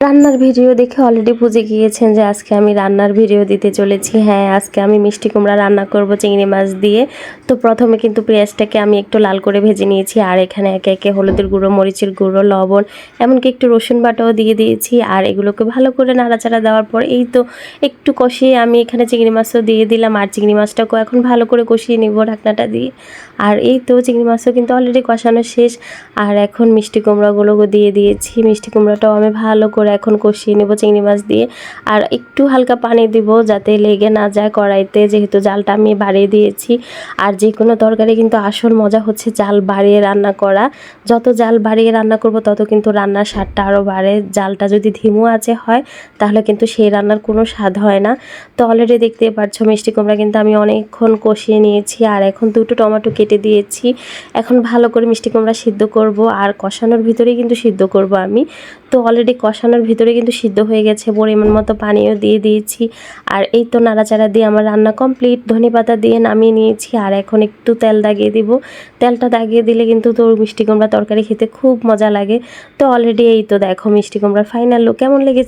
রান্নার ভিডিও দেখে অলরেডি বুঝে গিয়েছেন যে আজকে আমি রান্নার ভিডিও দিতে চলেছি। হ্যাঁ, আজকে আমি মিষ্টি কুমড়া রান্না করব চিংড়ি মাছ দিয়ে। তো প্রথমে কিন্তু পেঁয়াজটাকে আমি একটু লাল করে ভেজে নিয়েছি, আর এখানে একে একে হলুদের গুঁড়ো, মরিচের গুঁড়ো, লবণ, এমনকি একটু রসুন বাটাও দিয়ে দিয়েছি। আর এগুলোকে ভালো করে নাড়াচাড়া দেওয়ার পর এই তো একটু কষিয়ে আমি এখানে চিংড়ি মাছও দিয়ে দিলাম, আর চিংড়ি মাছটাকেও এখন ভালো করে কষিয়ে নিব ঢাকনাটা দিয়ে। আর এই তো চিংড়ি মাছও কিন্তু অলরেডি কষানো শেষ। আর এখন মিষ্টি কুমড়াগুলো দিয়ে দিয়েছি। মিষ্টি কুমড়াটাও আমি ভালো করে এখন কষিয়ে নেব চিংড়ি মাছ দিয়ে। আর একটু হালকা পানি দিব যাতে লেগে না যায় কড়াইতে, যেহেতু জালটা আমি বাড়িয়ে দিয়েছি। আর যে কোনো তরকারি কিন্তু আসল মজা হচ্ছে জাল বাড়িয়ে রান্না করা। যত জাল বাড়িয়ে রান্না করব তত কিন্তু রান্নার স্বাদটা আরও বাড়ে। জালটা যদি ধিমু আঁচে হয় তাহলে কিন্তু সেই রান্নার কোনো স্বাদ হয় না। তো অলরেডি দেখতেই পাচ্ছ মিষ্টি কুমড়া কিন্তু আমি অনেকক্ষণ কষিয়ে নিয়েছি, আর এখন দুটো টমেটো কেটে দিয়েছি। এখন ভালো করে মিষ্টি কুমড়া সিদ্ধ করব, আর কষানোর ভিতরেই কিন্তু সিদ্ধ করব আমি। তো অলরেডি কষানোর ভিতরে কিন্তু সিদ্ধ হয়ে গেছে, পরিমাণ মতো পানিও দিয়ে দিয়েছি। আর এই তো নাড়াচাড়া দিয়ে আমার রান্না কমপ্লিট। ধনেপাতা দিয়ে নামিয়ে নিয়েছি, আর এখন একটু তেল দাগিয়ে দিব। তেলটা দাগিয়ে দিলে কিন্তু তোর মিষ্টি কুমড়া তরকারি খেতে খুব মজা লাগে। তো অলরেডি এই তো দেখো মিষ্টি কুমড়ার ফাইনাল লুক কেমন লেগেছে।